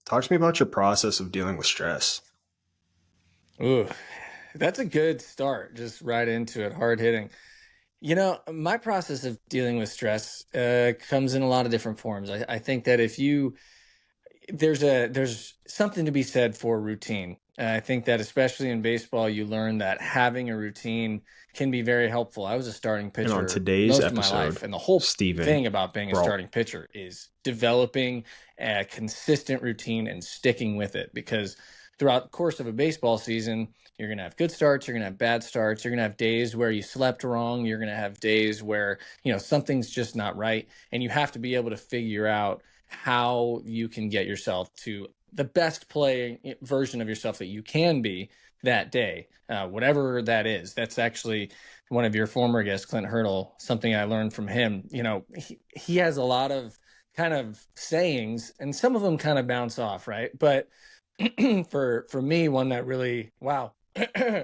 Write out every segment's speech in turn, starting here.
Talk to me about your process of dealing with stress. Ooh, that's a good start. Just right into it, hard hitting. My process of dealing with stress comes in a lot of different forms. I think that if you there's something to be said for routine. I think that especially in baseball, you learn that having a routine can be very helpful. I was a starting And on pitcher today's most of my episode, life, and the whole Steven thing about being a Brault. starting pitcher is developing a consistent routine and sticking with it. Because throughout the course of a baseball season, you're going to have good starts, you're going to have bad starts, you're going to have days where you slept wrong, you're going to have days where, something's just not right, and you have to be able to figure out how you can get yourself to the best play version of yourself that you can be that day, whatever that is. That's actually one of your former guests, Clint Hurdle, something I learned from him. He has a lot of kind of sayings, and some of them kind of bounce off, right? But for me, one that really, wow,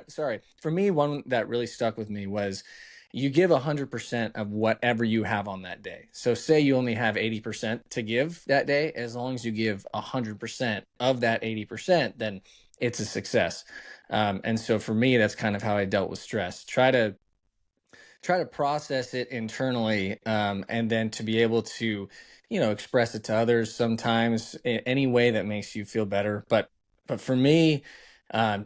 sorry, for me, one that really stuck with me was you give 100% of whatever you have on that day. So say you only have 80% to give that day, as long as you give 100% of that 80%, then it's a success. And so for me, that's kind of how I dealt with stress. Try to process it internally, and then to be able to, express it to others sometimes in any way that makes you feel better. But for me,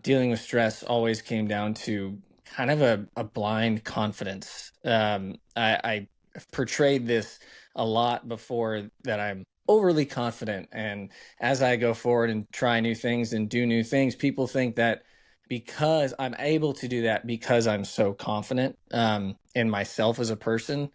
dealing with stress always came down to kind of a blind confidence. I've portrayed this a lot before, that I'm overly confident, and as I go forward and try new things and do new things, people think that because I'm able to do that because I'm so confident in myself as a person.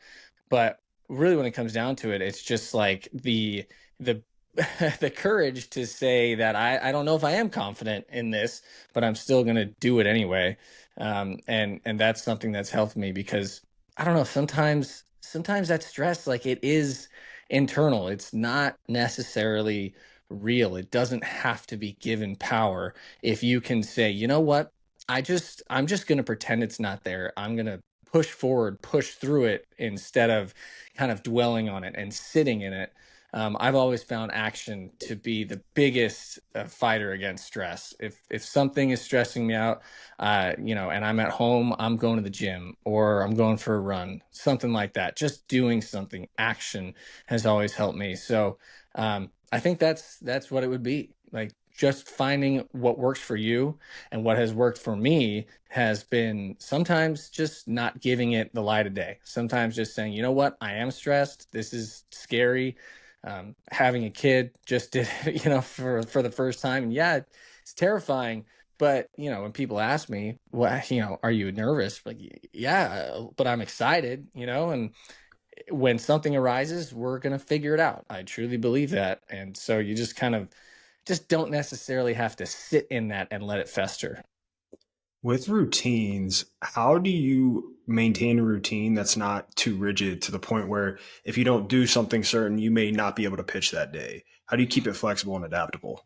But really, when it comes down to it, it's just like the the courage to say that I don't know if I am confident in this, but I'm still going to do it anyway. And that's something that's helped me, because I don't know, sometimes that stress, like, it is internal. It's not necessarily real. It doesn't have to be given power. If you can say, you know what, I'm just going to pretend it's not there. I'm going to push forward, push through it, instead of kind of dwelling on it and sitting in it. I've always found action to be the biggest fighter against stress. If something is stressing me out, and I'm at home, I'm going to the gym or I'm going for a run, something like that. Just doing something, action, has always helped me. So I think that's what it would be like. Just finding what works for you, and what has worked for me has been sometimes just not giving it the light of day. Sometimes just saying, you know what, I am stressed. This is scary. Having a kid just did, for the first time. And yeah, it's terrifying. But, when people ask me, well, are you nervous? Like, yeah, but I'm excited, and when something arises, we're going to figure it out. I truly believe that. And so you just kind of just don't necessarily have to sit in that and let it fester. With routines, how do you maintain a routine that's not too rigid to the point where if you don't do something certain, you may not be able to pitch that day? How do you keep it flexible and adaptable?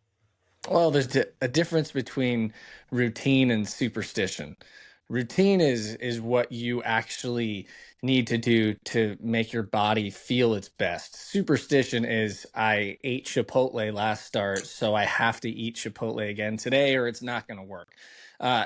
Well, there's a difference between routine and superstition. Routine is what you actually need to do to make your body feel its best. Superstition is, I ate Chipotle last start, so I have to eat Chipotle again today, or it's not going to work.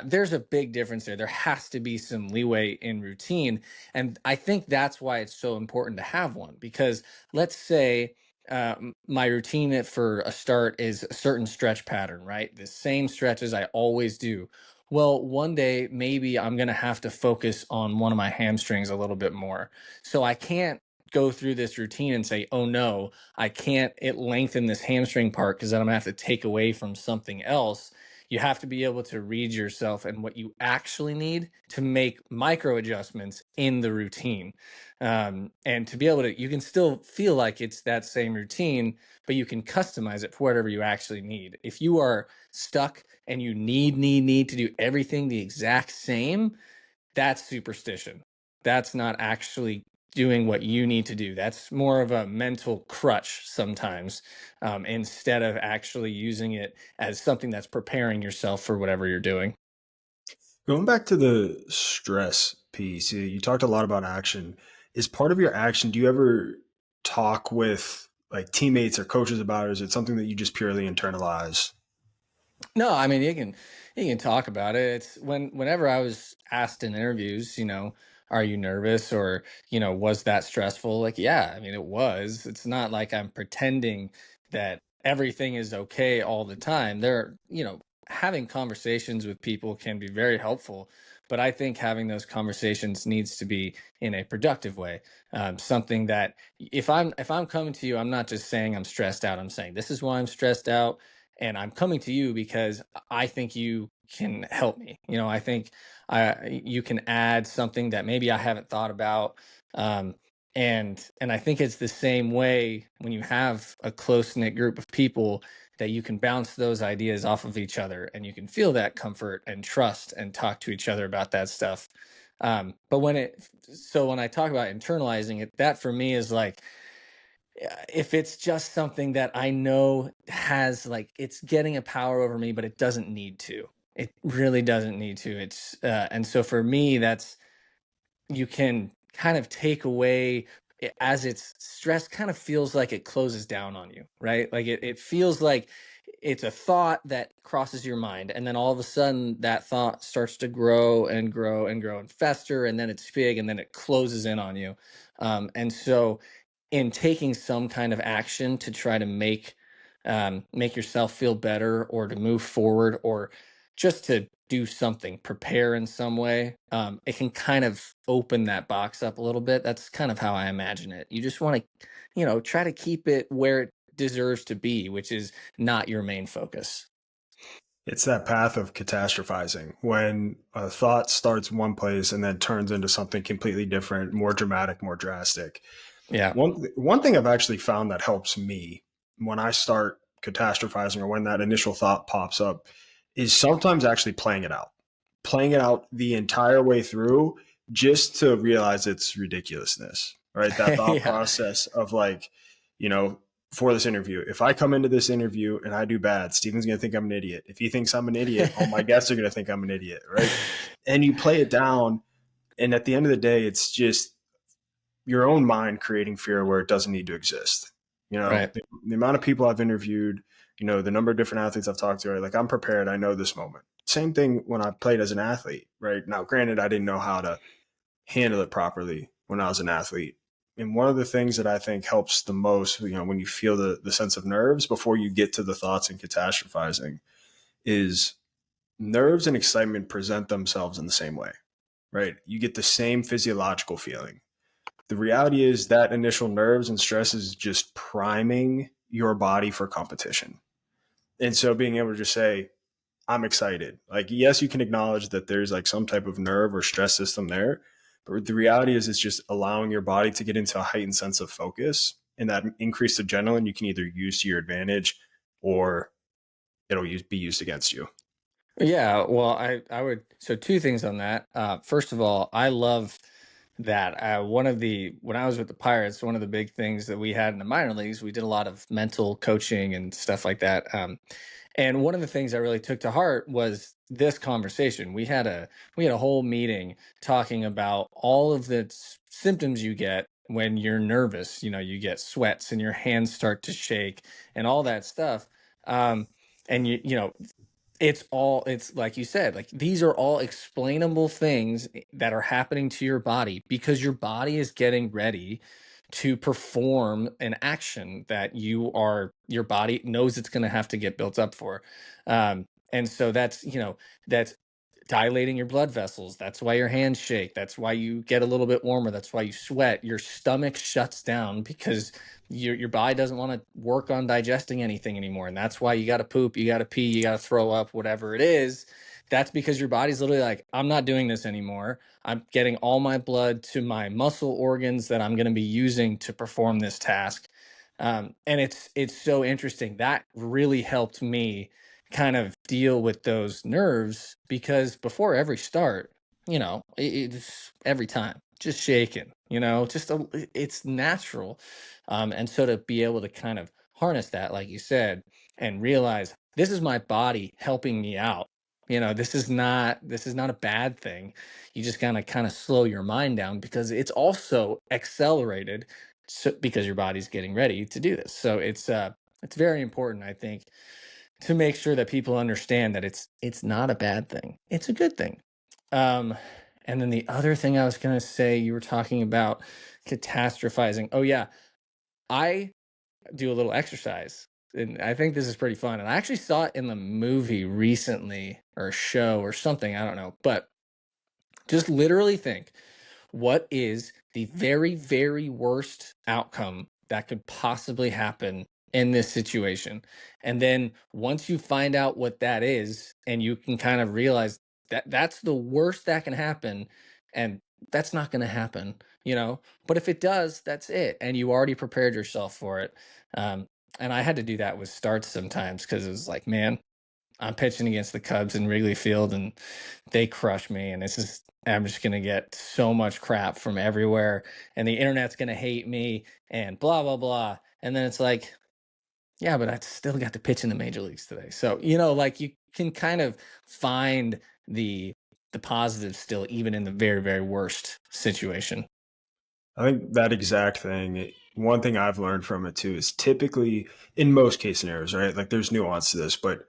There's a big difference there. There has to be some leeway in routine. And I think that's why it's so important to have one. Because let's say my routine for a start is a certain stretch pattern, right? The same stretches I always do. Well, one day maybe I'm going to have to focus on one of my hamstrings a little bit more. So I can't go through this routine and say, oh no, I can't it lengthen this hamstring part, because then I'm going to have to take away from something else. You have to be able to read yourself and what you actually need to make micro adjustments in the routine. And to be able to, you can still feel like it's that same routine, but you can customize it for whatever you actually need. If you are stuck and you need to do everything the exact same, that's superstition. That's not actually doing what you need to do. That's more of a mental crutch sometimes, instead of actually using it as something that's preparing yourself for whatever you're doing. Going back to the stress piece, you talked a lot about action. Is part of your action, do you ever talk with like teammates or coaches about it? Or is it something that you just purely internalize? No, I mean you can talk about it. It's whenever I was asked in interviews, are you nervous or, was that stressful? Like, yeah, I mean it was. It's not like I'm pretending that everything is okay all the time. Having conversations with people can be very helpful, but I think having those conversations needs to be in a productive way. Something that if I'm coming to you, I'm not just saying I'm stressed out. I'm saying this is why I'm stressed out and I'm coming to you because I think you can help me. I think you can add something that maybe I haven't thought about. Um, and I think it's the same way when you have a close knit group of people that you can bounce those ideas off of each other and you can feel that comfort and trust and talk to each other about that stuff. But when I talk about internalizing it, that for me is like, if it's just something that I know has like it's getting a power over me, but it doesn't need to. It really doesn't need to. And so for me, that's you can kind of take away as it's stress kind of feels like it closes down on you, right? Like it feels like it's a thought that crosses your mind and then all of a sudden that thought starts to grow and grow and grow and fester and then it's big and then it closes in on you. And so in taking some kind of action to try to make yourself feel better or to move forward or just to do something, prepare in some way, it can kind of open that box up a little bit. That's kind of how I imagine it. You just want to, try to keep it where it deserves to be, which is not your main focus. It's that path of catastrophizing when a thought starts one place and then turns into something completely different, more dramatic, more drastic. Yeah. One thing I've actually found that helps me when I start catastrophizing or when that initial thought pops up is sometimes actually playing it out the entire way through just to realize its ridiculousness, right? That thought Yeah. process of like, you know, for this interview, if I come into this interview and I do bad, Steven's going to think I'm an idiot. If he thinks I'm an idiot, all my guests are going to think I'm an idiot, right? And you play it down. And at the end of the day, it's just your own mind creating fear where it doesn't need to exist. Right. The amount of people I've interviewed, the number of different athletes I've talked to, are like, I'm prepared. I know this moment. Same thing when I played as an athlete, right? Now, granted, I didn't know how to handle it properly when I was an athlete. And one of the things that I think helps the most, when you feel the sense of nerves before you get to the thoughts and catastrophizing, is nerves and excitement present themselves in the same way, right? You get the same physiological feeling. The reality is that initial nerves and stress is just priming your body for competition. And so being able to just say, I'm excited. Like, yes, you can acknowledge that there's like some type of nerve or stress system there. But the reality is it's just allowing your body to get into a heightened sense of focus. And that increased adrenaline you can either use to your advantage or be used against you. Yeah, well, I would so two things on that. First of all, I love that. When I was with the Pirates, one of the big things that we had in the minor leagues, we did a lot of mental coaching and stuff like that. And one of the things I really took to heart was this conversation. We had a whole meeting talking about all of the symptoms you get when you're nervous. You get sweats and your hands start to shake and all that stuff. And it's like you said, like these are all explainable things that are happening to your body because your body is getting ready to perform an action that your body knows it's going to have to get built up for. And so that's dilating your blood vessels. That's why your hands shake. That's why you get a little bit warmer. That's why you sweat. Your stomach shuts down because your body doesn't want to work on digesting anything anymore. And that's why you got to poop, you got to pee, you got to throw up, whatever it is. That's because your body's literally like, I'm not doing this anymore. I'm getting all my blood to my muscle organs that I'm going to be using to perform this task. And it's so interesting. That really helped me kind of deal with those nerves because before every start, it's every time just shaking, it's natural. And so to be able to kind of harness that, like you said, and realize this is my body helping me out. This is not a bad thing. You just gotta kind of slow your mind down because it's also accelerated so, because your body's getting ready to do this. So it's very important, I think, to make sure that people understand that it's not a bad thing. It's a good thing. Um, and then the other thing I was gonna say, you were talking about catastrophizing. Oh yeah, I do a little exercise, and I think this is pretty fun. And I actually saw it in the movie recently, or a show, or something. I don't know, but just literally think, what is the very, very worst outcome that could possibly happen in this situation? And then once you find out what that is, and you can kind of realize that that's the worst that can happen, and that's not going to happen, But if it does, that's it. And you already prepared yourself for it. Um, and I had to do that with starts sometimes because it was like, man, I'm pitching against the Cubs in Wrigley Field and they crush me. And I'm just going to get so much crap from everywhere. And the internet's going to hate me and blah, blah, blah. And then it's like, yeah, but I still got to pitch in the major leagues today. So, like you can kind of find the, the positive still, even in the very, very worst situation. I think that exact thing. One thing I've learned from it too is typically in most case scenarios, right? Like there's nuance to this, but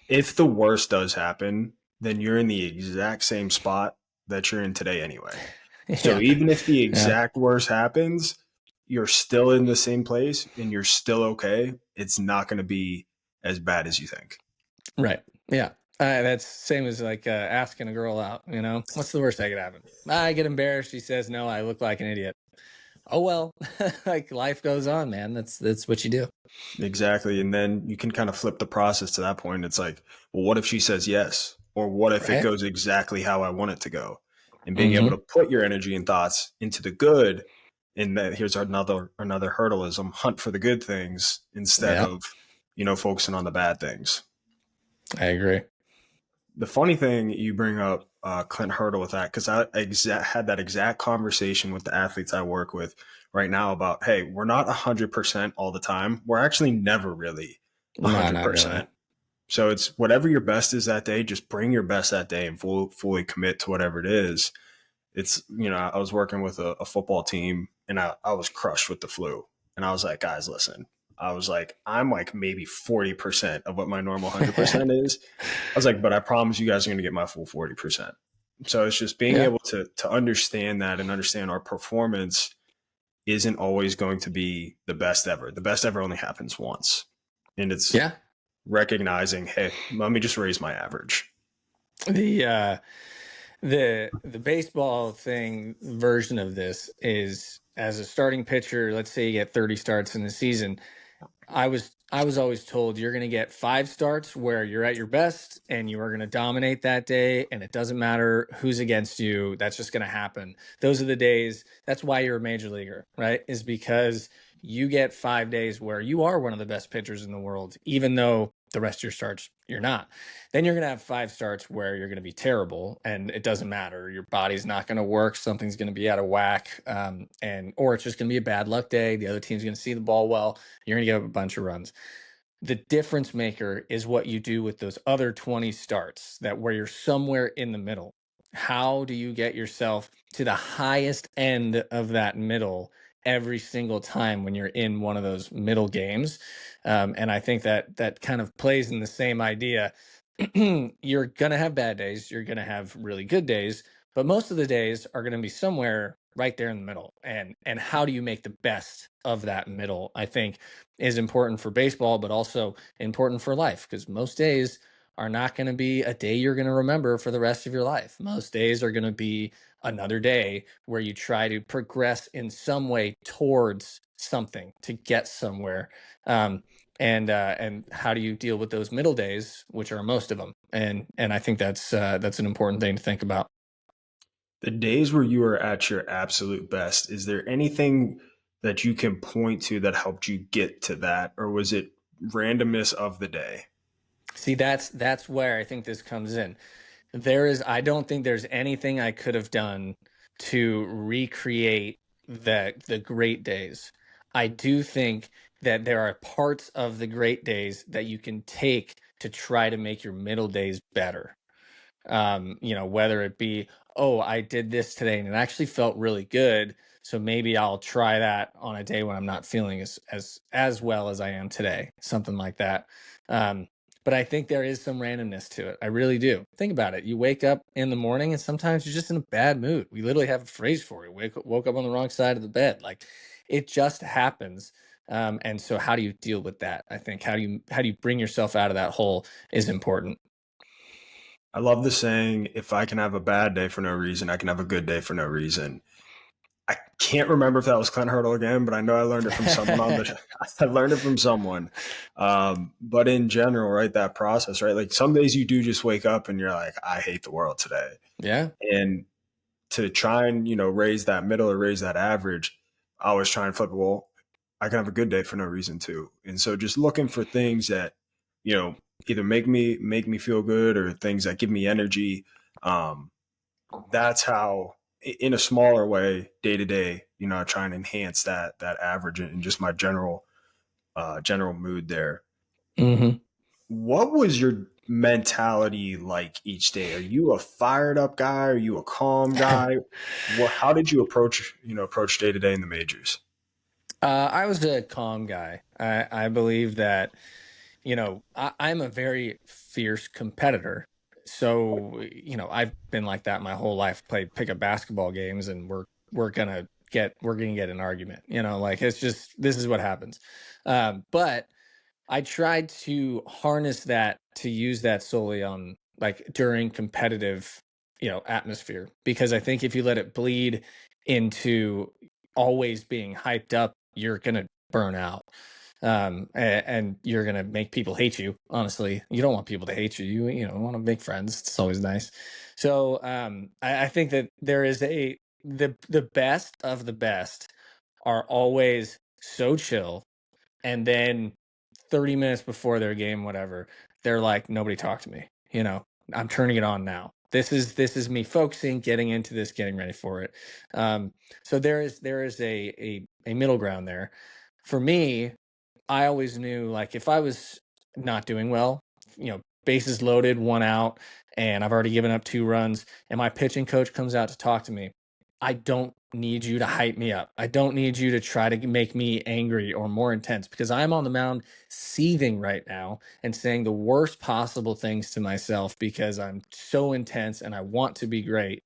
if the worst does happen, then you're in the exact same spot that you're in today anyway. So Yeah. even if the Yeah. exact worst happens, you're still in the same place and you're still okay. It's not going to be as bad as you think. Right. Yeah. That's same as like asking a girl out. What's the worst that could happen? I get embarrassed. She says no. I look like an idiot. Oh well, like life goes on, man. That's what you do. Exactly. And then you can kind of flip the process to that point. It's like, well, what if she says yes? Or what if it Right. goes exactly how I want it to go? And being able Mm-hmm. to put your energy and thoughts into the good. And that here's another hurdleism, hunt for the good things instead Yeah, of, focusing on the bad things. I agree. The funny thing you bring up Clint Hurdle with that, because had that exact conversation with the athletes I work with right now about, hey, we're not 100% all the time. We're actually never really No, not really. 100%. So it's whatever your best is that day, just bring your best that day and fully commit to whatever it is. I was working with a football team and I was crushed with the flu. And I was like, guys, listen, I was like, I'm like maybe 40% of what my normal 100% is. I was like, but I promise you guys are going to get my full 40%. So it's just being Yeah, able to understand that and understand our performance isn't always going to be the best ever. The best ever only happens once. And it's yeah. recognizing, hey, let me just raise my average. The the baseball thing version of this is, as a starting pitcher, let's say you get 30 starts in the season. I was always told you're going to get 5 starts where you're at your best and you are going to dominate that day, and it doesn't matter who's against you. That's just going to happen. Those are the days. That's why you're a major leaguer, right? Is because you get 5 days where you are one of the best pitchers in the world, even though the rest of your starts you're not. Then you're going to have 5 starts where you're going to be terrible, and it doesn't matter. Your body's not going to work. Something's going to be out of whack, or it's just going to be a bad luck day. The other team's going to see the ball well. You're going to give up a bunch of runs. The difference maker is what you do with those other 20 starts, that where you're somewhere in the middle. How do you get yourself to the highest end of that middle every single time when you're in one of those middle games? And I think that kind of plays in the same idea. You're going to have bad days, you're going to have really good days, but most of the days are going to be somewhere right there in the middle. And how do you make the best of that middle, I think, is important for baseball, but also important for life, because most days are not going to be a day you're going to remember for the rest of your life. Most days are going to be another day where you try to progress in some way towards something to get somewhere. And how do you deal with those middle days, which are most of them? And I think that's an important thing to think about. The days where you are at your absolute best, is there anything that you can point to that helped you get to that? Or was it randomness of the day? See, that's where I think this comes in. I don't think there's anything I could have done to recreate the great days. I do think that there are parts of the great days that you can take to try to make your middle days better. Whether it be, oh, I did this today and it actually felt really good. So maybe I'll try that on a day when I'm not feeling as well as I am today, something like that. Um, but I think there is some randomness to it. I really do. Think about it. You wake up in the morning and sometimes you're just in a bad mood. We literally have a phrase for it. Woke up on the wrong side of the bed. Like it just happens. And so how do you deal with that? I think how do you bring yourself out of that hole is important. I love the saying, if I can have a bad day for no reason, I can have a good day for no reason. I can't remember if that was Clint Hurdle again, but I know I learned it from someone on the. I learned it from someone. But in general, right, that process, right, like some days you do just wake up and you're like, I hate the world today, Yeah. and to try and raise that middle or raise that average, I always try and flip it. Well, I can have a good day for no reason too, and so just looking for things that either make me feel good or things that give me energy. Um, that's how, in a smaller way, day to day, I try and enhance that average and just my general mood there. Hmm. What was your mentality like each day? Are you a fired up guy? Are you a calm guy? How did you approach day to day in the majors? I was a calm guy. I believe that, I'm a very fierce competitor. So, I've been like that my whole life. Played pickup basketball games, and we're gonna get an argument. Like it's just this is what happens. But I tried to harness that to use that solely on like during competitive, atmosphere because I think if you let it bleed into always being hyped up, you're gonna burn out. And you're gonna make people hate you. Honestly, you don't want people to hate you. You want to make friends. It's always nice. So I think that there is the best of the best are always so chill, and then 30 minutes before their game, whatever, they're like, nobody talk to me. I'm turning it on now. This is me focusing, getting into this, getting ready for it. Um, so there is a middle ground there. For me, I always knew like if I was not doing well, bases loaded, one out, and I've already given up 2 runs, and my pitching coach comes out to talk to me, I don't need you to hype me up. I don't need you to try to make me angry or more intense because I'm on the mound seething right now and saying the worst possible things to myself because I'm so intense and I want to be great.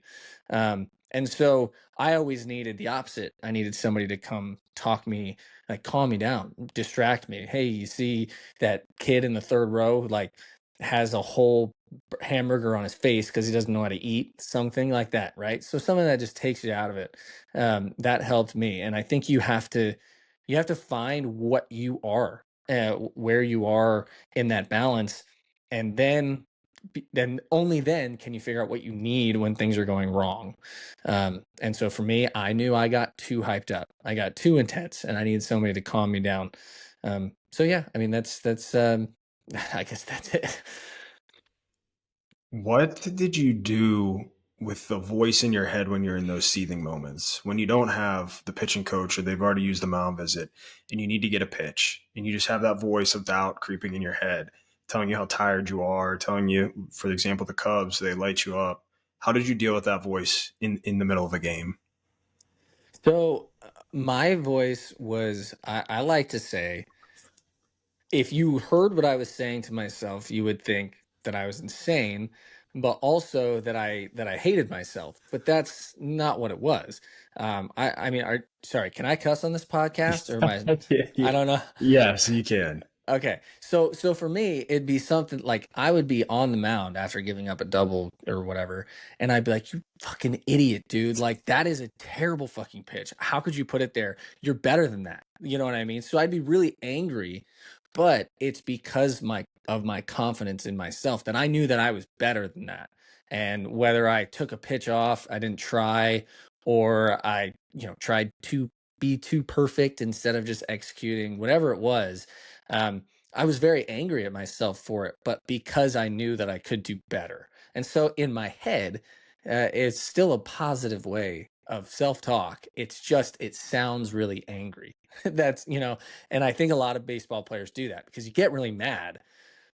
And so I always needed the opposite. I needed somebody to come talk me, like calm me down, distract me. Hey, you see that kid in the third row, like has a whole hamburger on his face because he doesn't know how to eat, something like that, right? So something that just takes you out of it. That helped me, and I think you have to find what you are, where you are in that balance, and then only then can you figure out what you need when things are going wrong. And so for me, I knew I got too hyped up, I got too intense, and I needed somebody to calm me down. So yeah, I mean that's I guess that's it. What did you do with the voice in your head when you're in those seething moments? When you don't have the pitching coach or they've already used the mound visit and you need to get a pitch and you just have that voice of doubt creeping in your head, telling you how tired you are, telling you, for example, the Cubs, they light you up. How did you deal with that voice in the middle of a game? So my voice was, I like to say, if you heard what I was saying to myself, you would think that I was insane, but also that I hated myself. But that's not what it was. I mean, sorry, can I cuss on this podcast or am I? Yeah, I yeah. don't know. Yes, you can. Okay. So for me, it'd be something like I would be on the mound after giving up a double or whatever, and I'd be like, "You fucking idiot, dude. Like that is a terrible fucking pitch. How could you put it there? You're better than that." You know what I mean? So I'd be really angry, but it's because my confidence in myself that I knew that I was better than that. And whether I took a pitch off, I didn't try, or I, tried to be too perfect instead of just executing whatever it was, I was very angry at myself for it, but because I knew that I could do better. And so in my head, it's still a positive way of self talk. It's just, it sounds really angry. And I think a lot of baseball players do that because you get really mad,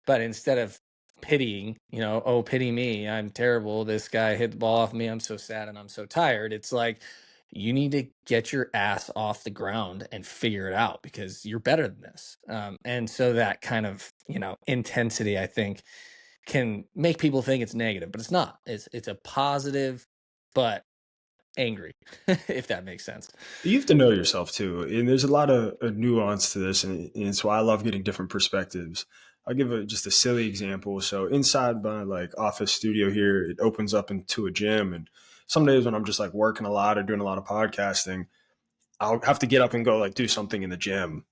but instead of pitying, oh, pity me, I'm terrible. This guy hit the ball off me. I'm so sad and I'm so tired. It's like, you need to get your ass off the ground and figure it out because you're better than this. And so that kind of, intensity, I think, can make people think it's negative, but it's not. It's a positive, but angry, if that makes sense. You have to know yourself too, and there's a lot of nuance to this, and it's why I love getting different perspectives. I'll give just a silly example. So inside my like office studio here, it opens up into a gym, and some days when I'm just like working a lot or doing a lot of podcasting, I'll have to get up and go like do something in the gym.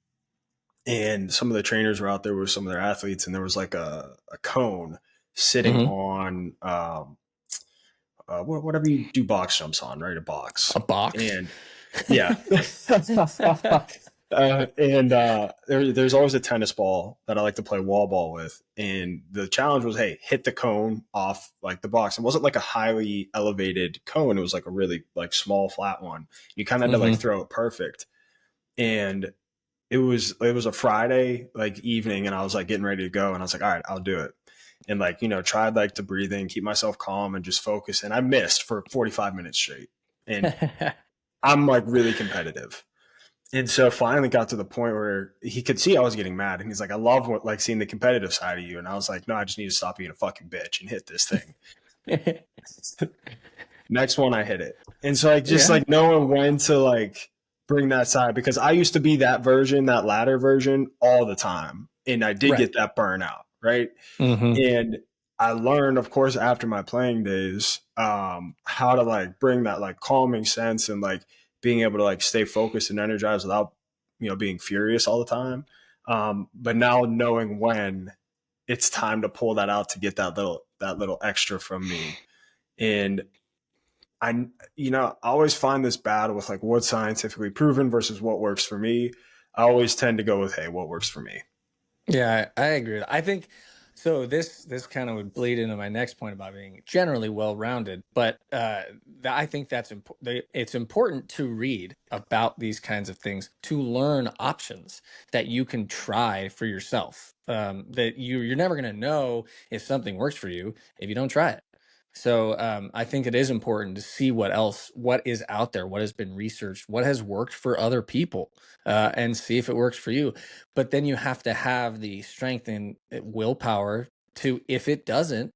And some of the trainers were out there with some of their athletes, and there was like a cone sitting Hmm. on whatever you do box jumps on, right? A box. A box. And yeah. There's always a tennis ball that I like to play wall ball with. And the challenge was, hey, hit the cone off like the box. It wasn't like a highly elevated cone. It was like a really like small flat one. You kind of had to like Hmm. throw it perfect. And it was a Friday like evening, and I was like getting ready to go, and I was like, all right, I'll do it. And like, tried like to breathe in, keep myself calm and just focus. And I missed for 45 minutes straight. And I'm like really competitive. And so finally got to the point where he could see I was getting mad. And he's like, I love like seeing the competitive side of you. And I was like, no, I just need to stop being a fucking bitch and hit this thing. Next one, I hit it. And so like just Yeah. like knowing when to like bring that side, because I used to be that version, that latter version all the time. And I did Right. get that burnout, right? Hmm. And I learned, of course, after my playing days, how to like bring that like calming sense and like being able to like stay focused and energized without, being furious all the time. But now knowing when it's time to pull that out to get that little extra from me. And I always find this battle with like what's scientifically proven versus what works for me. I always tend to go with, hey, what works for me. Yeah, I agree. I think so. This kind of would bleed into my next point about being generally well-rounded, but I think that's important. It's important to read about these kinds of things to learn options that you can try for yourself. That you're never going to know if something works for you if you don't try it. So I think it is important to see what is out there, what has been researched, what has worked for other people, and see if it works for you. But then you have to have the strength and willpower to, if it doesn't,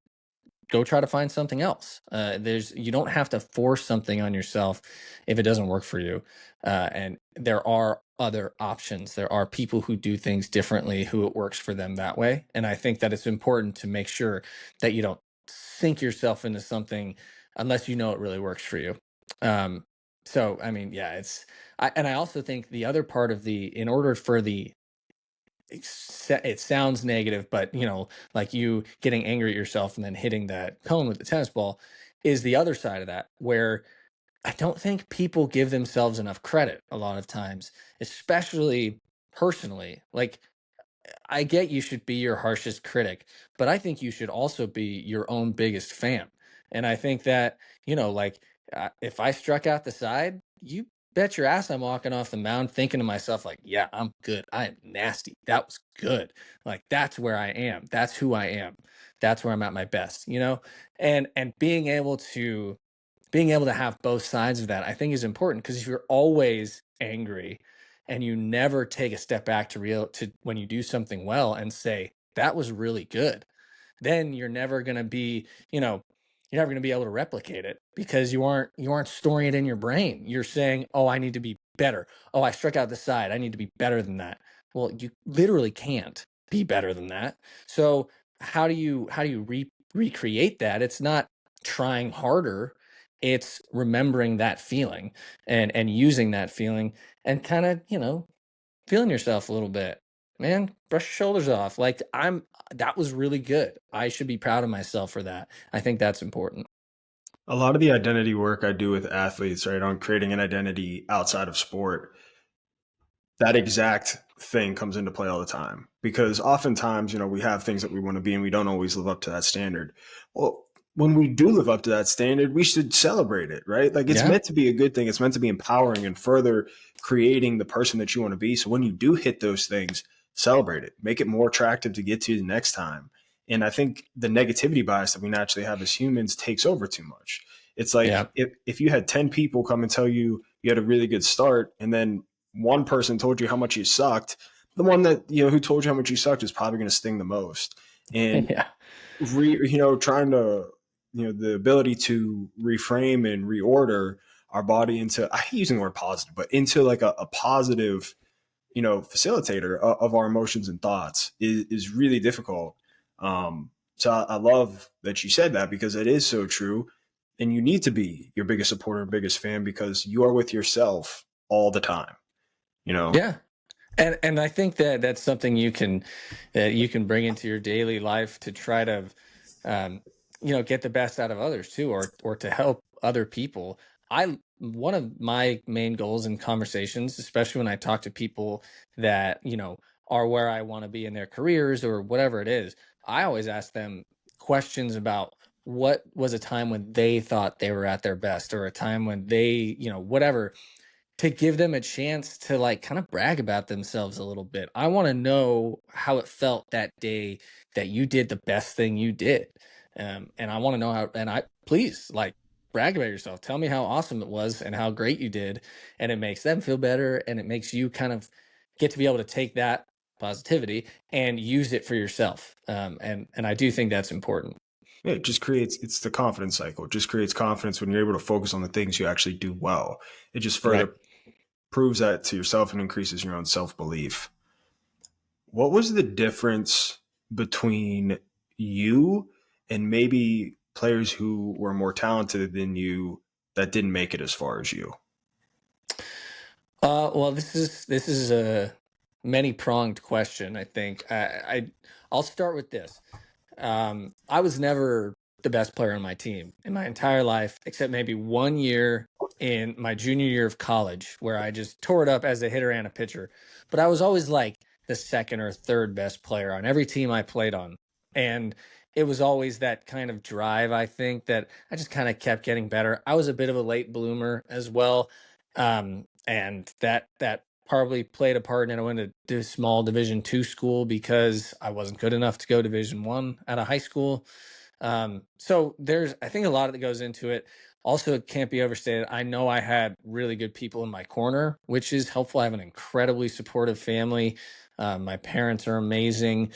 go try to find something else. You don't have to force something on yourself if it doesn't work for you. And there are other options. There are people who do things differently, who it works for them that way. And I think that it's important to make sure that you don't sink yourself into something unless you know it really works for you. Um, so, I mean, yeah, and I also think the other part of in order for it sounds negative, but like you getting angry at yourself and then hitting that cone with the tennis ball is the other side of that, where I don't think people give themselves enough credit a lot of times, especially personally. Like, I get you should be your harshest critic, but I think you should also be your own biggest fan. And I think that, like if I struck out the side, you bet your ass I'm walking off the mound thinking to myself, like, yeah, I'm good. I am nasty. That was good. Like, that's where I am. That's who I am. That's where I'm at my best, and being able to have both sides of that, I think is important because if you're always angry and you never take a step back to when you do something well and say that was really good, then you're never going to be able to replicate it because you aren't storing it in your brain. You're saying, "Oh, I need to be better. Oh, I struck out the side. I need to be better than that." Well, you literally can't be better than that. So, how do you recreate that? It's not trying harder. It's remembering that feeling and using that feeling and kind of, feeling yourself a little bit. Man, brush your shoulders off. Like, that was really good. I should be proud of myself for that. I think that's important. A lot of the identity work I do with athletes, right, on creating an identity outside of sport, that exact thing comes into play all the time, because oftentimes, we have things that we want to be and we don't always live up to that standard. Well, when we do live up to that standard, we should celebrate it, right? Like it's Yeah. meant to be a good thing. It's meant to be empowering and further creating the person that you want to be. So when you do hit those things, celebrate it, make it more attractive to get to the next time. And I think the negativity bias that we naturally have as humans takes over too much. It's like Yeah. if you had 10 people come and tell you you had a really good start, and then one person told you how much you sucked. The one that who told you how much you sucked is probably going to sting the most. And Yeah. trying to the ability to reframe and reorder our body into, I hate using the word positive, but into like a positive facilitator of our emotions and thoughts is really difficult. So I love that you said that, because it is so true. And you need to be your biggest supporter and biggest fan, because you are with yourself all the time, you know? Yeah. And I think that that's something you can bring into your daily life to try to, um, get the best out of others too, or to help other people. One of my main goals in conversations, especially when I talk to people that are where I want to be in their careers or whatever it is, I always ask them questions about what was a time when they thought they were at their best, or a time when they, whatever, to give them a chance to like kind of brag about themselves a little bit. I want to know how it felt that day that you did the best thing you did. And I want to know how, and I, please, like, brag about yourself. Tell me how awesome it was and how great you did. And it makes them feel better. And it makes you kind of get to be able to take that positivity and use it for yourself. And I do think that's important. Yeah, it just creates, it's the confidence cycle. It just creates confidence when you're able to focus on the things you actually do well. It just Right. further proves that to yourself and increases your own self belief. What was the difference between you and maybe players who were more talented than you that didn't make it as far as you? Well, this is a many pronged question. I think I'll start with this. I was never the best player on my team in my entire life, except maybe 1 year in my junior year of college, where I just tore it up as a hitter and a pitcher. But I was always like the second or third best player on every team I played on. And it was always that kind of drive, I think, that I just kind of kept getting better. I was a bit of a late bloomer as well. And that probably played a part in it. I went to do small Division 2 school because I wasn't good enough to go Division 1 out of high school. So there's, I think, a lot that goes into it. Also, it can't be overstated. I know I had really good people in my corner, which is helpful. I have an incredibly supportive family. My parents are amazing.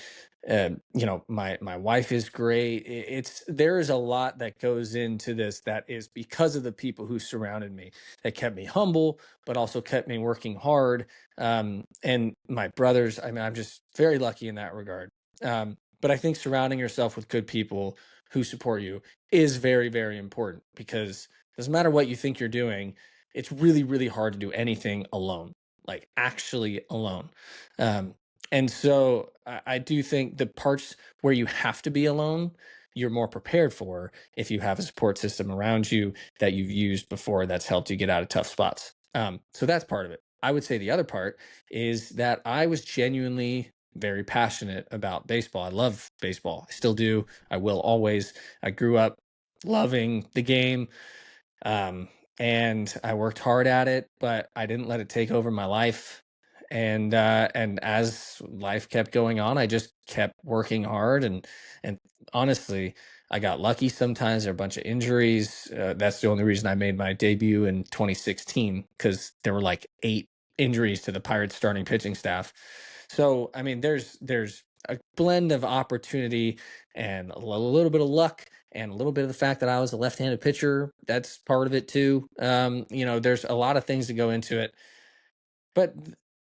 My wife is great. There is a lot that goes into this that is because of the people who surrounded me, that kept me humble, but also kept me working hard. And my brothers, I mean, I'm just very lucky in that regard. But I think surrounding yourself with good people who support you is very, very important, because it doesn't matter what you think you're doing, it's really, really hard to do anything alone, like actually alone. Um, and so I do think the parts where you have to be alone, you're more prepared for if you have a support system around you that you've used before that's helped you get out of tough spots. So that's part of it. I would say the other part is that I was genuinely very passionate about baseball. I love baseball. I still do. I will always. I grew up loving the game. Um, and I worked hard at it, but I didn't let it take over my life. And as life kept going on, I just kept working hard, and honestly, I got lucky sometimes. There are a bunch of injuries. That's the only reason I made my debut in 2016, because there were like 8 injuries to the Pirates starting pitching staff. So I mean, there's a blend of opportunity and a little bit of luck and a little bit of the fact that I was a left-handed pitcher. That's part of it too. There's a lot of things that go into it. But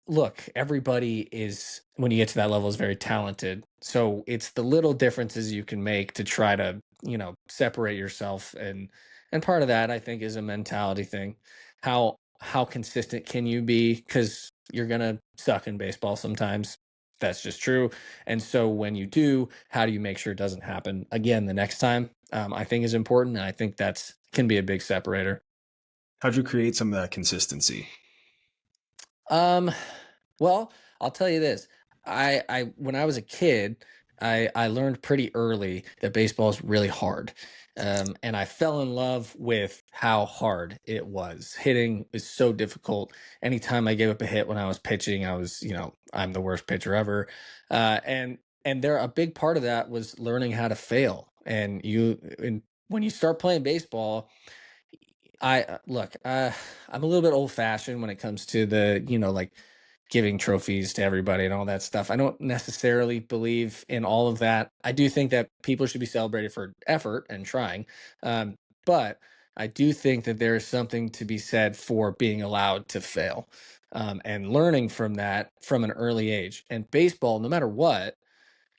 look, everybody is, when you get to that level, is very talented. So it's the little differences you can make to try to, separate yourself. And part of that, I think, is a mentality thing. How consistent can you be? Because you're gonna suck in baseball sometimes. That's just true. And so when you do, how do you make sure it doesn't happen again the next time? I think is important, and I think that's can be a big separator. How'd you create some of that consistency? Um, well, I'll tell you this. I when I was a kid, I learned pretty early that baseball is really hard. And I fell in love with how hard it was. Hitting is so difficult. Anytime I gave up a hit when I was pitching, I'm the worst pitcher ever. And there a big part of that was learning how to fail. And when you start playing baseball, Look, I'm a little bit old fashioned when it comes to the, like giving trophies to everybody and all that stuff. I don't necessarily believe in all of that. I do think that people should be celebrated for effort and trying. Um, but I do think that there is something to be said for being allowed to fail, and learning from that from an early age. And baseball, no matter what,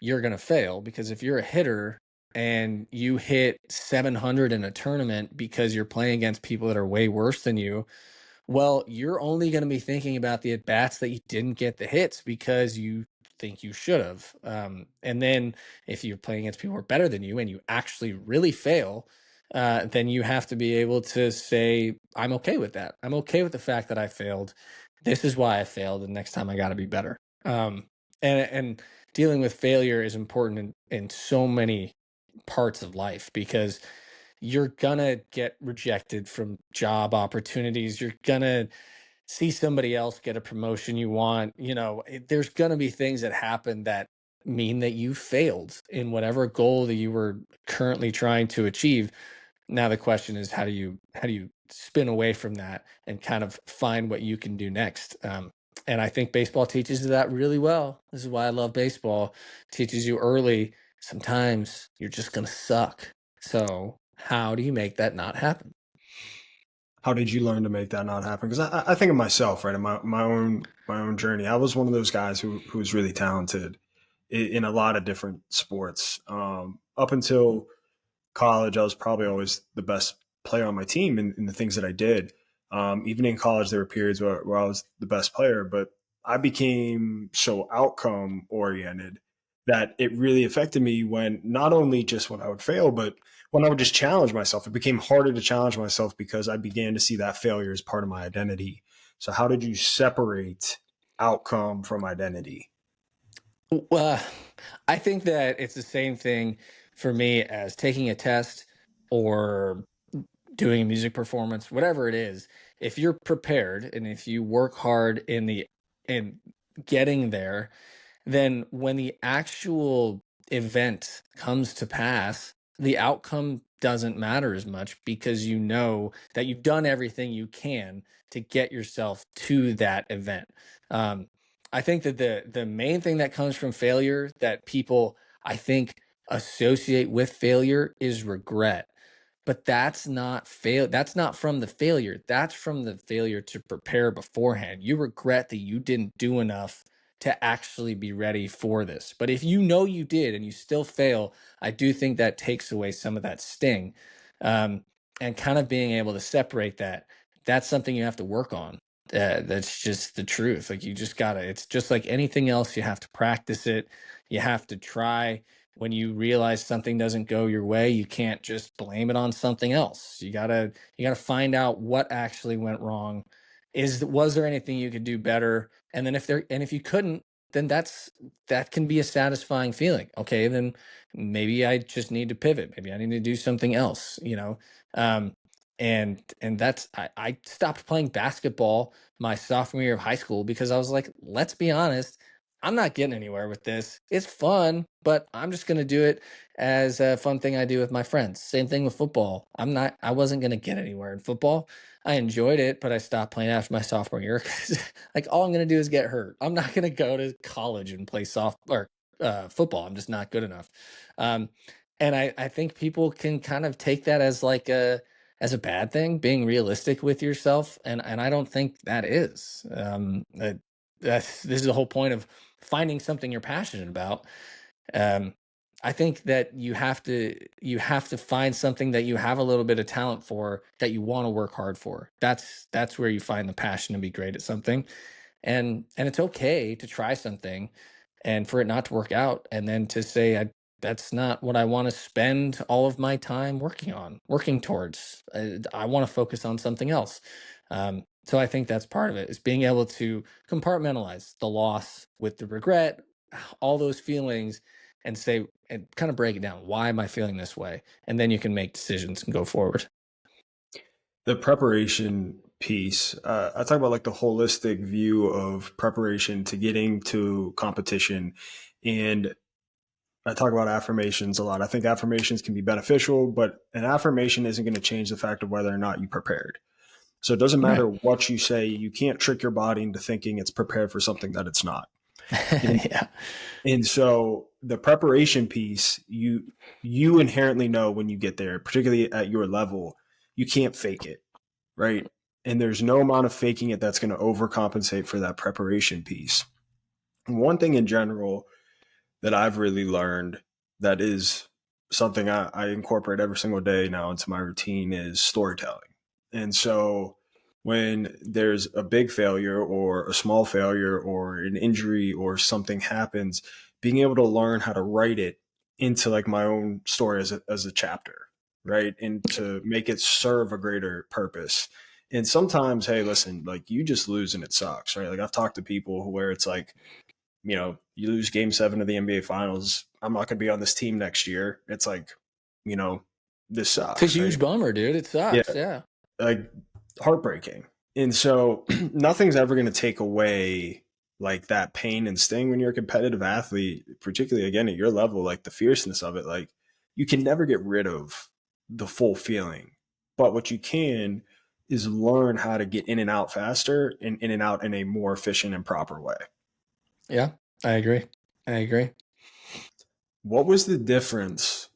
you're going to fail, because if you're a hitter and you hit 700 in a tournament because you're playing against people that are way worse than you, well, you're only going to be thinking about the at bats that you didn't get the hits because you think you should have. And then if you're playing against people who are better than you and you actually really fail, then you have to be able to say, I'm okay with that. I'm okay with the fact that I failed. This is why I failed. And next time I got to be better. Um, and dealing with failure is important in so many parts of life, because you're gonna get rejected from job opportunities. You're gonna see somebody else get a promotion you want. There's gonna be things that happen that mean that you failed in whatever goal that you were currently trying to achieve. Now the question is, how do you spin away from that and kind of find what you can do next? And I think baseball teaches you that really well. This is why I love baseball. It teaches you early. Sometimes you're just gonna suck. So how do you make that not happen? How did you learn to make that not happen? Because I think of myself, right, in my own journey. I was one of those guys who was really talented in a lot of different sports. Up until college, I was probably always the best player on my team in the things that I did. Even in college, there were periods where I was the best player, but I became so outcome oriented that it really affected me when not only just when I would fail, but when I would just challenge myself. It became harder to challenge myself because I began to see that failure as part of my identity. So, how did you separate outcome from identity? Well, I think that it's the same thing for me as taking a test or doing a music performance, whatever it is. If you're prepared and if you work hard in getting there, then when the actual event comes to pass, the outcome doesn't matter as much, because you know that you've done everything you can to get yourself to that event. Um, I think that the main thing that comes from failure that people, I think, associate with failure is regret. But that's not from the failure. That's from the failure to prepare beforehand. You regret that you didn't do enough to actually be ready for this. But if you know you did and you still fail, I do think that takes away some of that sting. Um, and kind of being able to separate that, that's something you have to work on. That's just the truth. Like, you just gotta, it's just like anything else. You have to practice it. You have to try. When you realize something doesn't go your way, you can't just blame it on something else. You gotta find out what actually went wrong. Was there anything you could do better? And then if you couldn't, then that can be a satisfying feeling. Okay, then maybe I just need to pivot. Maybe I need to do something else. Um, and I stopped playing basketball my sophomore year of high school because I was like, let's be honest, I'm not getting anywhere with this. It's fun, but I'm just going to do it as a fun thing I do with my friends. Same thing with football. I wasn't going to get anywhere in football. I enjoyed it, but I stopped playing after my sophomore year because like all I'm going to do is get hurt. I'm not going to go to college and play football. I'm just not good enough. Um, and I think people can kind of take that as like as a bad thing, being realistic with yourself. And I don't think that is. This is the whole point of finding something you're passionate about. um, I think that you have to find something that you have a little bit of talent for, that you want to work hard for. That's where you find the passion to be great at something. And it's okay to try something and for it not to work out, and then to say, that's not what I want to spend all of my time working towards. I want to focus on something else. So I think that's part of it, is being able to compartmentalize the loss with the regret, all those feelings, and say, and kind of break it down. Why am I feeling this way? And then you can make decisions and go forward. The preparation piece, I talk about like the holistic view of preparation to getting to competition. And I talk about affirmations a lot. I think affirmations can be beneficial, but an affirmation isn't going to change the fact of whether or not you prepared. So it doesn't Right. matter what you say. You can't trick your body into thinking it's prepared for something that it's not. And, Yeah. and so the preparation piece, you inherently know when you get there, particularly at your level, you can't fake it, right? And there's no amount of faking it that's going to overcompensate for that preparation piece. And one thing in general that I've really learned that is something I incorporate every single day now into my routine is storytelling. And so when there's a big failure or a small failure or an injury or something happens, being able to learn how to write it into like my own story as a chapter, right? And to make it serve a greater purpose. And sometimes, hey, listen, like you just lose and it sucks, right? Like I've talked to people where it's like, you lose game 7 of the NBA finals. I'm not going to be on this team next year. It's like, you know, this It's a sucks, right? huge bummer, dude. It Yeah, sucks. Yeah. like heartbreaking. And so nothing's ever going to take away like that pain and sting when you're a competitive athlete, particularly again at your level, like the fierceness of it. Like you can never get rid of the full feeling. But what you can is learn how to get in and out faster and in and out in a more efficient and proper way. Yeah. I agree. I agree. What was the difference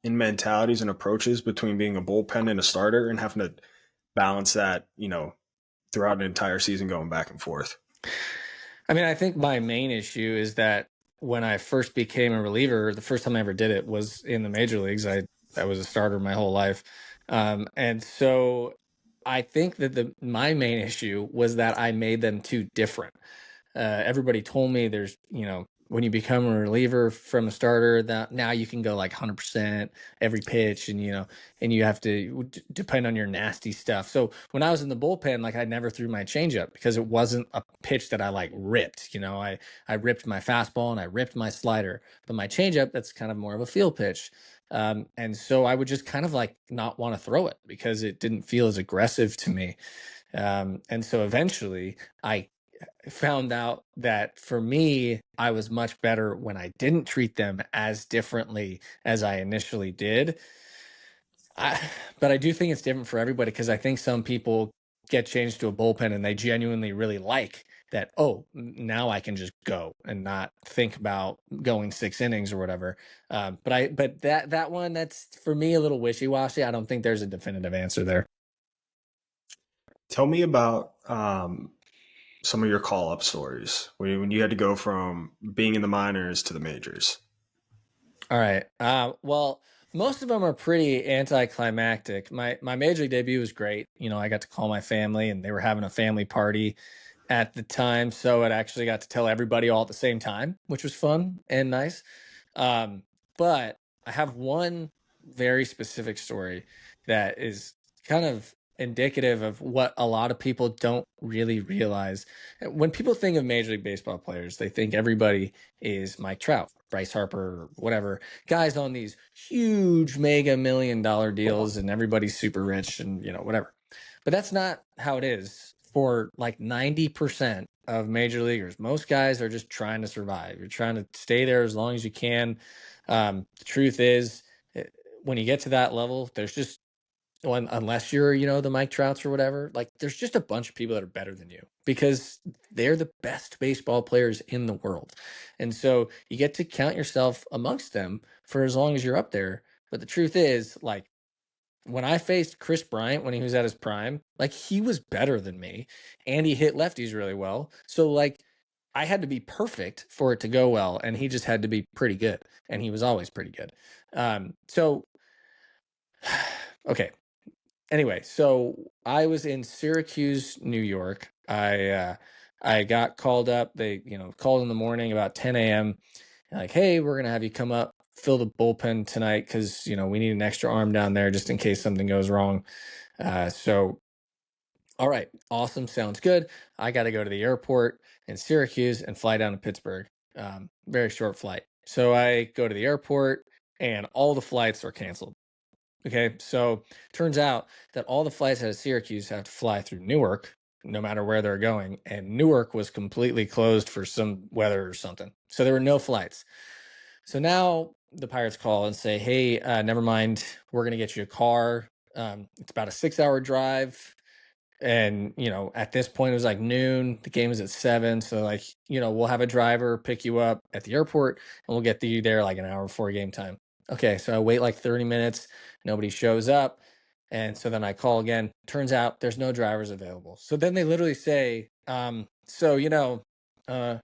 in mentalities and approaches between being a bullpen and a starter and having to balance that, throughout an entire season going back and forth? I mean, I think my main issue is that when I first became a reliever, the first time I ever did it was in the major leagues. I was a starter my whole life. And so I think that my main issue was that I made them too different. Everybody told me there's, when you become a reliever from a starter, that now you can go like 100% every pitch, and and you have to depend on your nasty stuff. So when I was in the bullpen, like I never threw my changeup because it wasn't a pitch that I like ripped. I ripped my fastball and I ripped my slider, but my changeup, that's kind of more of a field pitch. And so I would just kind of like not want to throw it because it didn't feel as aggressive to me. And so eventually I found out that for me, I was much better when I didn't treat them as differently as I initially did. I, but I do think it's different for everybody because I think some people get changed to a bullpen and they genuinely really like that. Oh, now I can just go and not think about going 6 innings or whatever. But that one, that's for me a little wishy washy. I don't think there's a definitive answer there. Tell me about some of your call up stories when you had to go from being in the minors to the majors. All right. Well, most of them are pretty anticlimactic. My major league debut was great. I got to call my family, and they were having a family party at the time, so it actually got to tell everybody all at the same time, which was fun and nice. Um, but I have one very specific story that is kind of indicative of what a lot of people don't really realize. When people think of Major League Baseball players, they think everybody is Mike Trout, Bryce Harper, whatever, guys on these huge mega $1 million deals, and everybody's super rich and whatever. But that's not how it is for like 90% of major leaguers. Most guys are just trying to survive. You're trying to stay there as long as you can. The truth is, when you get to that level, there's just unless you're, the Mike Trouts or whatever, like there's just a bunch of people that are better than you because they're the best baseball players in the world. And so you get to count yourself amongst them for as long as you're up there. But the truth is, like, when I faced Chris Bryant when he was at his prime, like he was better than me and he hit lefties really well. So like I had to be perfect for it to go well, and he just had to be pretty good, and he was always pretty good. So okay. Anyway, so I was in Syracuse, New York. I got called up. They, called in the morning about 10 a.m. Like, hey, we're gonna have you come up, fill the bullpen tonight because we need an extra arm down there just in case something goes wrong. So, all right, awesome, sounds good. I got to go to the airport in Syracuse and fly down to Pittsburgh. Very short flight. So I go to the airport and all the flights are canceled. Okay, so turns out that all the flights out of Syracuse have to fly through Newark, no matter where they're going, and Newark was completely closed for some weather or something. So there were no flights. So now the Pirates call and say, "Hey, never mind. We're going to get you a car. It's about a 6 hour drive." And, at this point, it was like noon. The game is at 7. So, like, we'll have a driver pick you up at the airport and we'll get you there like an hour before game time. Okay. So I wait like 30 minutes. Nobody shows up. And so then I call again. Turns out there's no drivers available. So then they literally say, so, uh,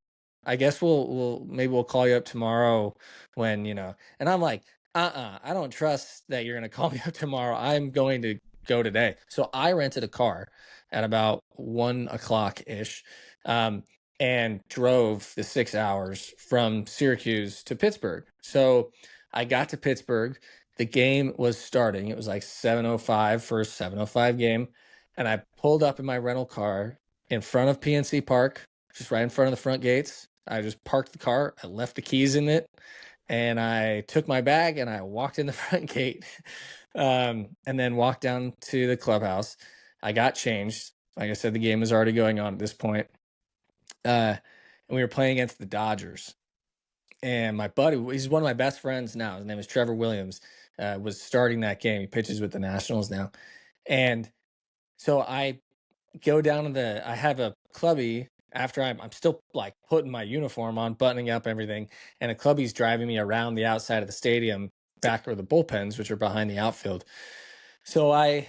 I guess maybe we'll call you up tomorrow when, and I'm like, I don't trust that you're going to call me up tomorrow. I'm going to go today. So I rented a car at about 1 o'clock ish, and drove the 6 hours from Syracuse to Pittsburgh. So I got to Pittsburgh. The game was starting. It was like 7:05 for a 7:05 game. And I pulled up in my rental car in front of PNC Park, just right in front of the front gates. I just parked the car. I left the keys in it and I took my bag and I walked in the front gate, and then walked down to the clubhouse. I got changed. Like I said, the game was already going on at this point. And we were playing against the Dodgers. And my buddy, he's one of my best friends now. His name is Trevor Williams, was starting that game. He pitches with the Nationals now. And so I go down to I have a clubby after I'm still like putting my uniform on, buttoning up everything, and a clubby's driving me around the outside of the stadium, back where the bullpens, which are behind the outfield. So I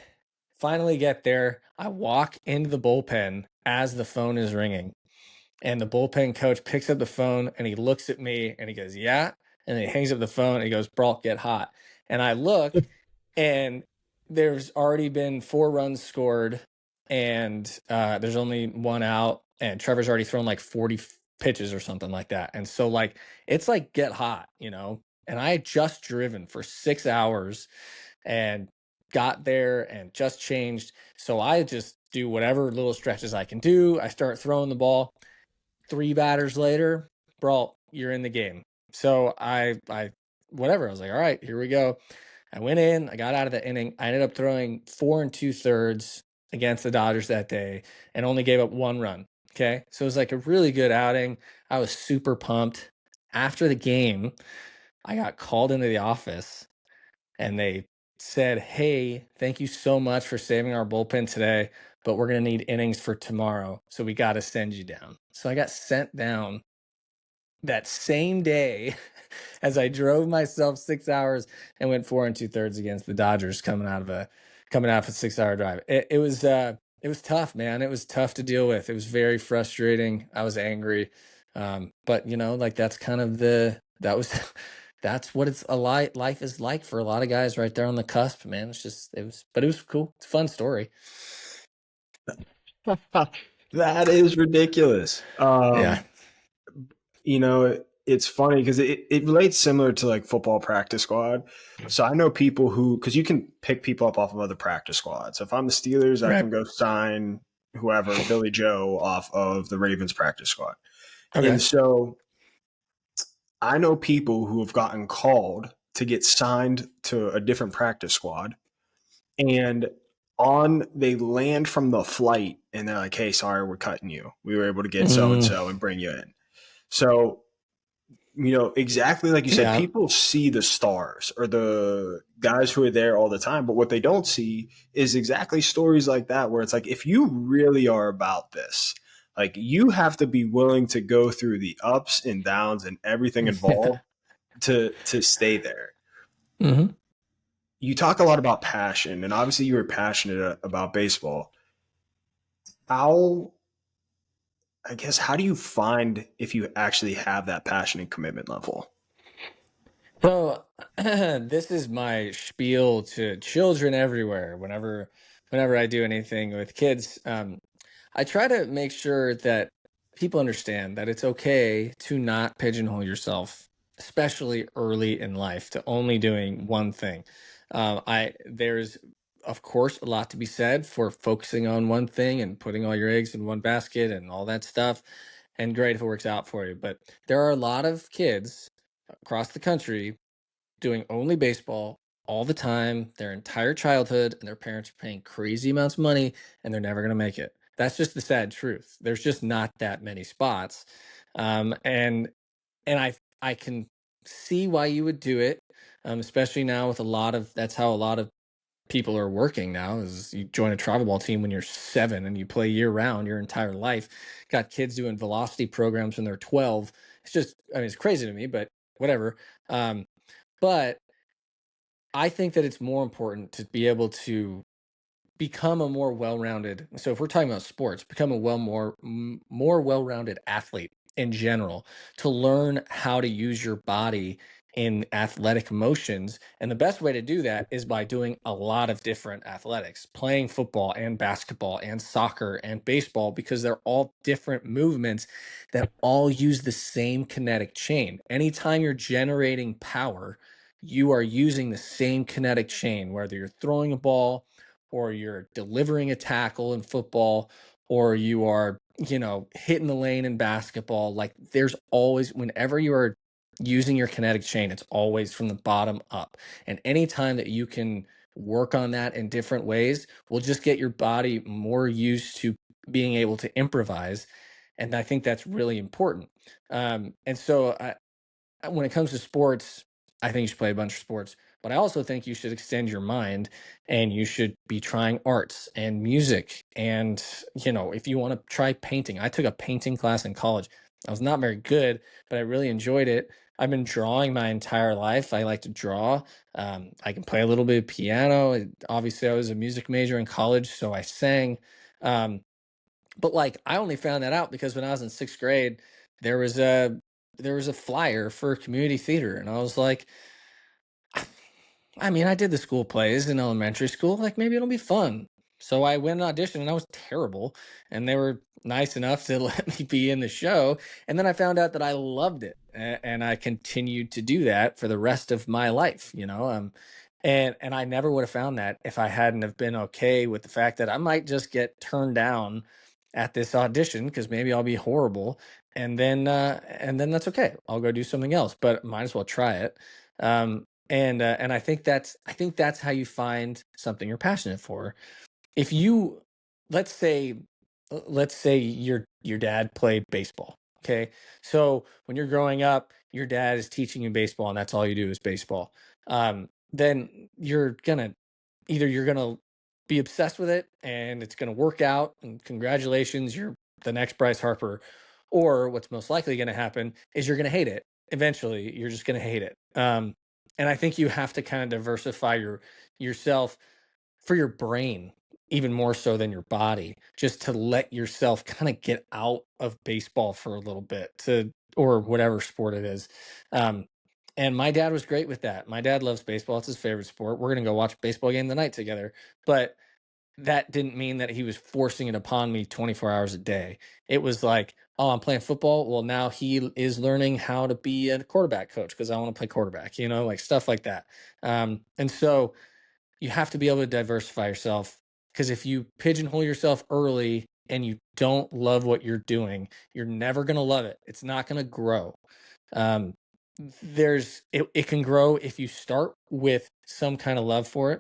finally get there. I walk into the bullpen as the phone is ringing, and the bullpen coach picks up the phone and he looks at me and he goes, "Yeah," and then he hangs up the phone and he goes, "Brault, get hot." And I look, and there's already been 4 runs scored, and there's only one out, and Trevor's already thrown like 40 pitches or something like that. And so, like, it's like get hot, and I had just driven for 6 hours and got there and just changed. So I just do whatever little stretches I can do. I start throwing the ball. 3 batters later, Brault, you're in the game. So I whatever. I was like, all right, here we go. I went in, I got out of the inning. I ended up throwing 4 2/3 against the Dodgers that day and only gave up 1 run. Okay. So it was like a really good outing. I was super pumped. After the game, I got called into the office and they said, "Hey, thank you so much for saving our bullpen today, but we're going to need innings for tomorrow. So we got to send you down." So I got sent down that same day as I drove myself 6 hours and went 4 2/3 against the Dodgers coming out of a 6 hour drive. It was tough, man. It was tough to deal with. It was very frustrating. I was angry. But like that's kind of that was that's what life is like for a lot of guys right there on the cusp, man. But it was cool. It's a fun story. That is ridiculous. Yeah. It's funny because it relates similar to like football practice squad. So I know people who, because you can pick people up off of other practice squads. So if I'm the Steelers, I Right. can go sign whoever, Billy Joe, off of the Ravens practice squad. And Okay. so I know people who have gotten called to get signed to a different practice squad, and they land from the flight and they're like, "Hey, sorry, we're cutting you. We were able to get so and Mm, so and bring you in." So, exactly like you said, yeah. people see the stars or the guys who are there all the time, but what they don't see is exactly stories like that, where it's like, if you really are about this, like, you have to be willing to go through the ups and downs and everything involved to stay there. Hmm. You talk a lot about passion, and obviously you were passionate about baseball. How, I guess, how do you find if you actually have that passion and commitment level? So this is my spiel to children everywhere. Whenever I do anything with kids, I try to make sure that people understand that it's okay to not pigeonhole yourself, especially early in life, to only doing one thing. I there's of course a lot to be said for focusing on one thing and putting all your eggs in one basket and all that stuff. And great if it works out for you, but there are a lot of kids across the country doing only baseball all the time, their entire childhood, and their parents are paying crazy amounts of money, and they're never going to make it. That's just the sad truth. There's just not that many spots, and I can. see why you would do it, especially now with a lot of that's how a lot of people are working now is you join a travel ball team when you're 7 and you play year round your entire life. Got kids doing velocity programs when they're 12. It's just, I mean, it's crazy to me, but whatever. But I think that it's more important to be able to become a more well-rounded, so if we're talking about sports, become a more well-rounded athlete in general, to learn how to use your body in athletic motions. And the best way to do that is by doing a lot of different athletics, playing football and basketball and soccer and baseball, because they're all different movements that all use the same kinetic chain. Anytime you're generating power, you are using the same kinetic chain, whether you're throwing a ball or you're delivering a tackle in football, or you are, hitting the lane in basketball. Like there's always, whenever you are using your kinetic chain, it's always from the bottom up. And anytime that you can work on that in different ways, will just get your body more used to being able to improvise. And I think that's really important. And so when it comes to sports, I think you should play a bunch of sports, but I also think you should extend your mind and you should be trying arts and music. And, if you want to try painting, I took a painting class in college. I was not very good, but I really enjoyed it. I've been drawing my entire life. I like to draw. I can play a little bit of piano. Obviously, I was a music major in college, so I sang. Um, but like I only found that out because when I was in 6th grade, there was a there was a flyer for community theater, and I was like, I mean, I did the school plays in elementary school, like maybe it'll be fun. So I went and auditioned and I was terrible, and they were nice enough to let me be in the show. And then I found out that I loved it, and I continued to do that for the rest of my life, and I never would have found that if I hadn't have been okay with the fact that I might just get turned down at this audition because maybe I'll be horrible, and then that's okay. I'll go do something else, but might as well try it. And I think that's how you find something you're passionate for. If you let's say let's say your dad played baseball. Okay. So when you're growing up, your dad is teaching you baseball and that's all you do is baseball. Then you're gonna be obsessed with it and it's gonna work out, and congratulations, you're the next Bryce Harper. Or what's most likely gonna happen is you're gonna hate it. Eventually, you're just gonna hate it. And I think you have to kind of diversify yourself for your brain even more so than your body, just to let yourself kind of get out of baseball for a little bit, to or whatever sport it is. um and my dad was great with that. My dad loves baseball, it's his favorite sport. We're going to go watch a baseball game tonight together. But that didn't mean that he was forcing it upon me 24 hours a day. It was like, oh, I'm playing football. Well, now he is learning how to be a quarterback coach because I want to play quarterback, like stuff like that. And so you have to be able to diversify yourself, because if you pigeonhole yourself early and you don't love what you're doing, you're never going to love it. It's not going to grow. Um, it can grow if you start with some kind of love for it.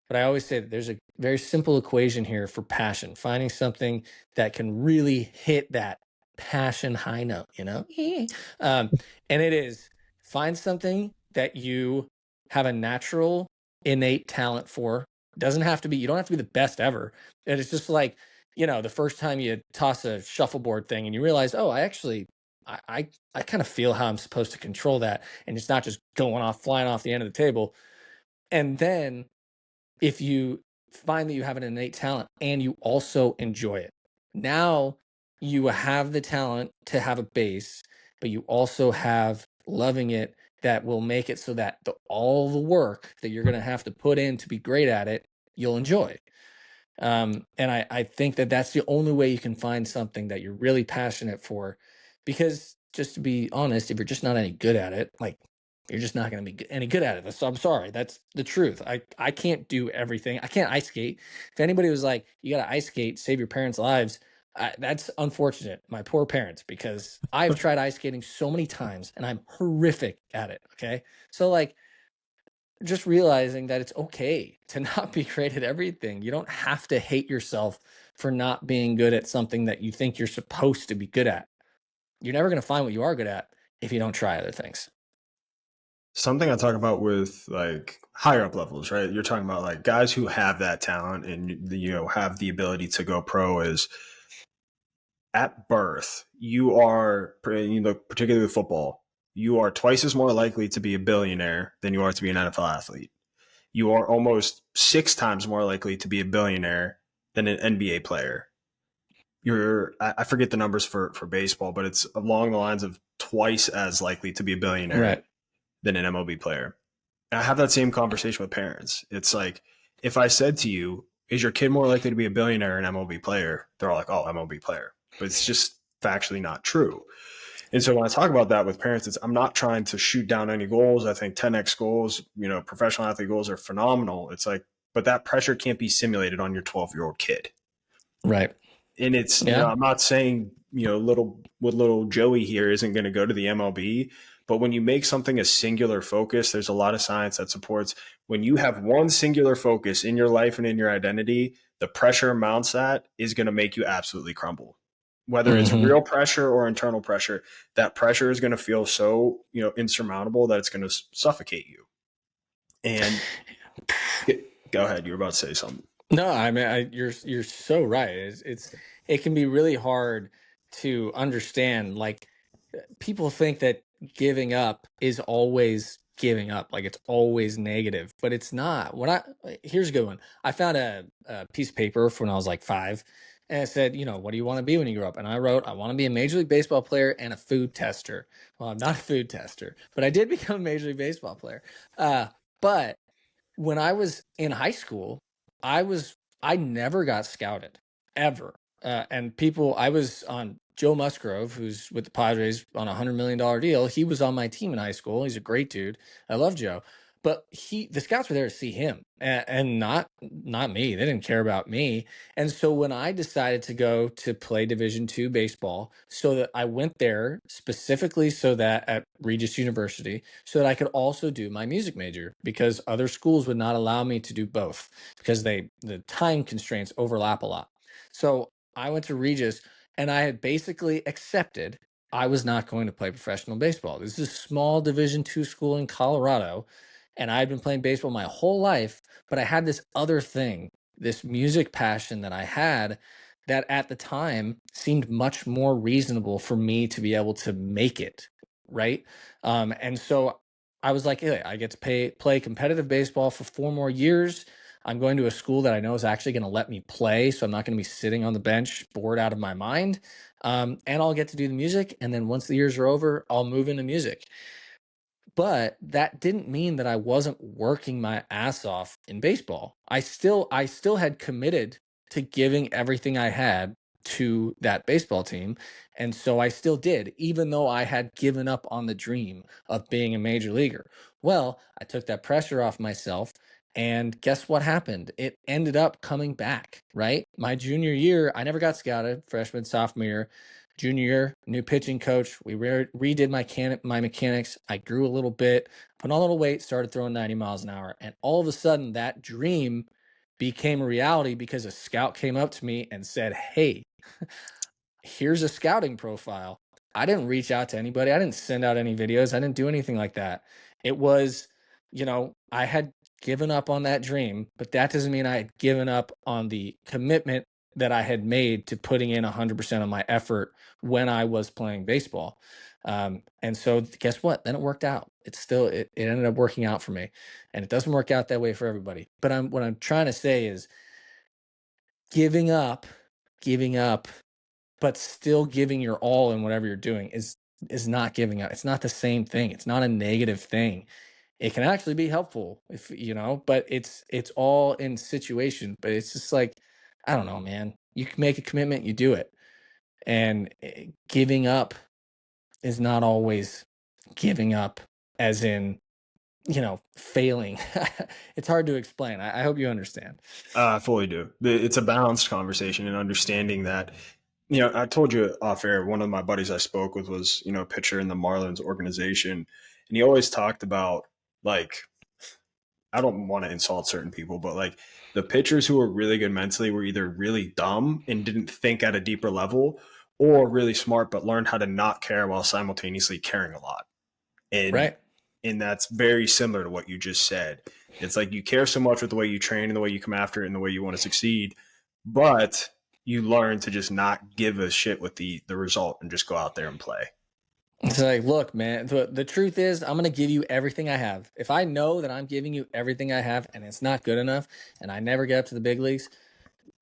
But I always say that there's a very simple equation here for passion, finding something that can really hit that passion high note, um, and it is, find something that you have a natural, innate talent for. Doesn't have to be, you don't have to be the best ever. And it's just like, the first time you toss a shuffleboard thing and you realize, oh, I actually, I kind of feel how I'm supposed to control that. And it's not just going off, flying off the end of the table. And then if you find that you have an innate talent and you also enjoy it, now you have the talent to have a base, but you also have loving it that will make it so that all the work that you're going to have to put in to be great at it, you'll enjoy. And I think that that's the only way you can find something that you're really passionate for. Because just to be honest, if you're just not any good at it, like you're just not going to be any good at it. I'm sorry. That's the truth. I can't do everything. I can't ice skate. If anybody was like, you got to ice skate, save your parents' lives, that's unfortunate. My poor parents, because I've tried ice skating so many times and I'm horrific at it. Okay. So, like, just realizing that it's okay to not be great at everything. You don't have to hate yourself for not being good at something that you think you're supposed to be good at. You're never going to find what you are good at if you don't try other things. Something I talk about with like higher up levels, right? You're talking about like guys who have that talent and have the ability to go pro is at birth, you are, particularly with football, you are twice as more likely to be a billionaire than you are to be an NFL athlete. You are almost six times more likely to be a billionaire than an NBA player. I forget the numbers for baseball, but it's along the lines of twice as likely to be a billionaire Right. than an MLB player. And I have that same conversation with parents. It's like, if I said to you, is your kid more likely to be a billionaire or an MLB player? They're all like, oh, MLB player. But it's just factually not true. And so when I talk about that with parents, I'm not trying to shoot down any goals. I think 10x goals, professional athlete goals are phenomenal. It's like, but that pressure can't be simulated on your 12-year-old kid. Right. And it's, Yeah. I'm not saying, little Joey here isn't going to go to the MLB, but when you make something a singular focus, there's a lot of science that supports when you have one singular focus in your life and in your identity, the pressure mounts that is going to make you absolutely crumble. Whether it's Hmm. real pressure or internal pressure, that pressure is going to feel so, insurmountable that it's going to suffocate you. And go ahead, you were about to say something. No, I mean, you're so right. It can be really hard to understand. Like, people think that giving up is always giving up, like it's always negative, but it's not. Here's a good one. I found a piece of paper from when I was like 5, and it said, what do you want to be when you grow up? And I wrote, I want to be a Major League Baseball player and a food tester. Well, I'm not a food tester, but I did become a Major League Baseball player. But when I was in high school, I never got scouted ever. And I was on Joe Musgrove, who's with the Padres on $100 million deal. He was on my team in high school. He's a great dude. I love Joe, but the scouts were there to see him and not me. They didn't care about me. And so when I decided to go to play Division II baseball, so that I went there specifically so that at Regis University, so that I could also do my music major, because other schools would not allow me to do both because the time constraints overlap a lot. So I went to Regis, and I had basically accepted I was not going to play professional baseball. This is a small Division II school in Colorado, and I had been playing baseball my whole life, but I had this other thing, this music passion that I had, that at the time seemed much more reasonable for me to be able to make it, right? And so I was like, hey, I get to play competitive baseball for 4 more years. I'm going to a school that I know is actually going to let me play, so I'm not going to be sitting on the bench bored out of my mind. And I'll get to do the music, and then once the years are over, I'll move into music. But that didn't mean that I wasn't working my ass off in baseball. I still had committed to giving everything I had to that baseball team. And so I still did, even though I had given up on the dream of being a major leaguer. Well, I took that pressure off myself. And guess what happened? It ended up coming back, right? My junior year, I never got scouted, freshman, sophomore year. Junior year, new pitching coach. We redid my mechanics. I grew a little bit, put on a little weight, started throwing 90 miles an hour. And all of a sudden, that dream became a reality because a scout came up to me and said, hey, here's a scouting profile. I didn't reach out to anybody. I didn't send out any videos. I didn't do anything like that. It was, I had given up on that dream, but that doesn't mean I had given up on the commitment that I had made to putting in 100% of my effort when I was playing baseball. And so guess what? Then it worked out. It ended up working out for me, and it doesn't work out that way for everybody. But what I'm trying to say is giving up, but still giving your all in whatever you're doing is not giving up. It's not the same thing. It's not a negative thing. It can actually be helpful if but it's all in situation. But it's just like, I don't know, man. You can make a commitment, you do it. And giving up is not always giving up as in, failing. It's hard to explain. I hope you understand. I fully do. It's a balanced conversation and understanding that, I told you off air, one of my buddies I spoke with was, a pitcher in the Marlins organization. And he always talked about, like, I don't want to insult certain people, but like the pitchers who were really good mentally were either really dumb and didn't think at a deeper level, or really smart but learned how to not care while simultaneously caring a lot. And Right. And that's very similar to what you just said. It's like you care so much with the way you train and the way you come after it and the way you want to succeed, but you learn to just not give a shit with the result and just go out there and play. It's like, look, man, the truth is, I'm going to give you everything I have. If I know that I'm giving you everything I have and it's not good enough and I never get up to the big leagues,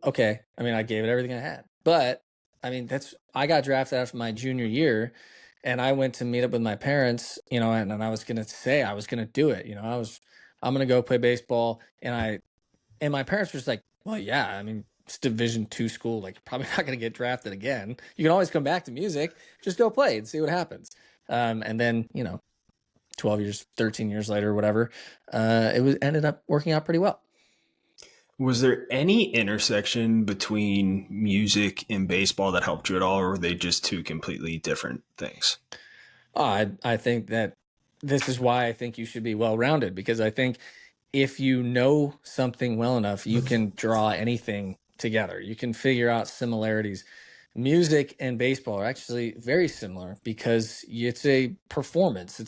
okay. I mean, I gave it everything I had. But I mean, I got drafted after my junior year and I went to meet up with my parents, and I was going to say I was going to do it. I'm going to go play baseball. And my parents were just like, well, yeah, I mean, it's Division II school. Like, you're probably not going to get drafted again. You can always come back to music. Just go play and see what happens. And then, 12 years, 13 years later, whatever, ended up working out pretty well. Was there any intersection between music and baseball that helped you at all, or were they just two completely different things? Oh, I think that this is why I think you should be well-rounded, because I think if you know something well enough, you can draw anything together. You can figure out similarities. Music and baseball are actually very similar because it's a performance.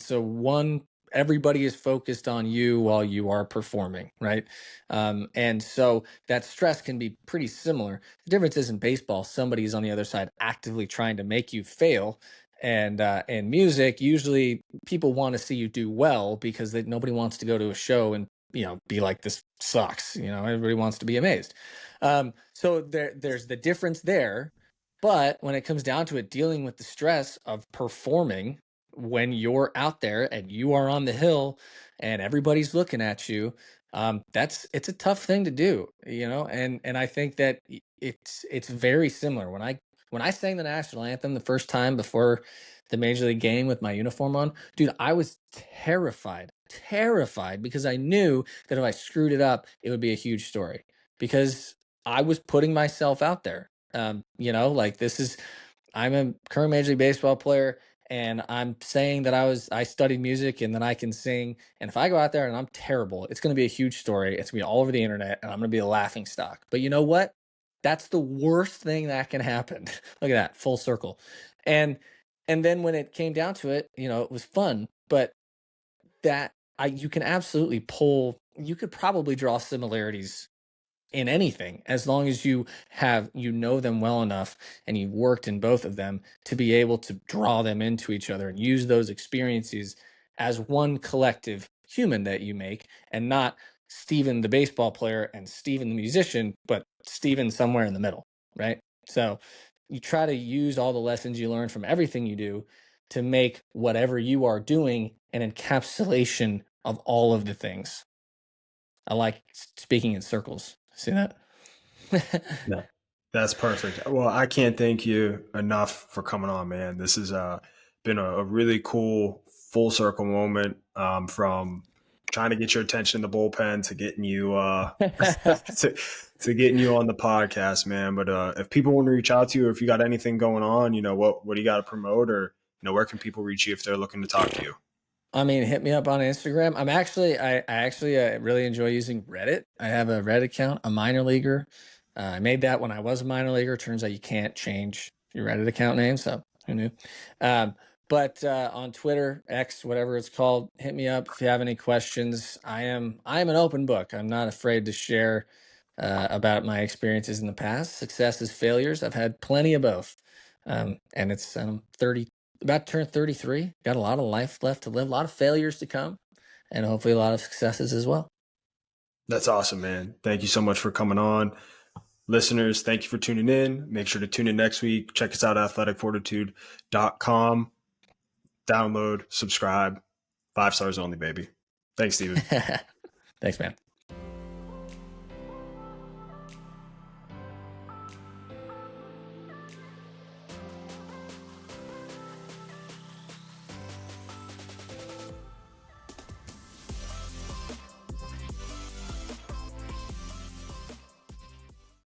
Everybody is focused on you while you are performing, right? And so that stress can be pretty similar. The difference is in baseball, somebody's on the other side actively trying to make you fail. And music, usually people want to see you do well because nobody wants to go to a show and be like, this sucks. Everybody wants to be amazed. So there's the difference there. But when it comes down to it, dealing with the stress of performing when you're out there and you are on the hill and everybody's looking at you, it's a tough thing to do, and I think that it's very similar. When I sang the national anthem the first time before the major league game with my uniform on, dude, I was terrified because I knew that if I screwed it up, it would be a huge story because I was putting myself out there. Like I'm a current Major League Baseball player and I'm saying that I studied music and that I can sing. And if I go out there and I'm terrible, it's going to be a huge story. It's going to be all over the internet and I'm going to be a laughing stock. But you know what? That's the worst thing that can happen. Look at that, full circle. And and then when it came down to it, it was fun, but you can absolutely you could probably draw similarities in anything as long as you know them well enough and you've worked in both of them to be able to draw them into each other and use those experiences as one collective human that you make, and not Steven the baseball player and Steven the musician, but Steven somewhere in the middle, right? So you try to use all the lessons you learn from everything you do to make whatever you are doing an encapsulation of all of the things. I like speaking in circles. See that? No, that's perfect. Well, I can't thank you enough for coming on, man. This has been a really cool full circle moment, from trying to get your attention in the bullpen to getting you to getting you on the podcast, man. But if people want to reach out to you, or if you got anything going on, what do you got to promote, or where can people reach you if they're looking to talk to you? I mean, hit me up on Instagram. I actually really enjoy using Reddit. I have a Reddit account, a minor leaguer. I made that when I was a minor leaguer. Turns out you can't change your Reddit account name, so who knew? But on Twitter, X, whatever it's called, hit me up if you have any questions. I am an open book. I'm not afraid to share about my experiences in the past, successes, failures. I've had plenty of both. And I'm 30, about to turn 33. Got a lot of life left to live, a lot of failures to come, and hopefully a lot of successes as well. That's awesome, man. Thank you so much for coming on. Listeners, thank you for tuning in. Make sure to tune in next week. Check us out at athleticfortitude.com. Download, subscribe. 5 stars only, baby. Thanks, Steven. Thanks, man.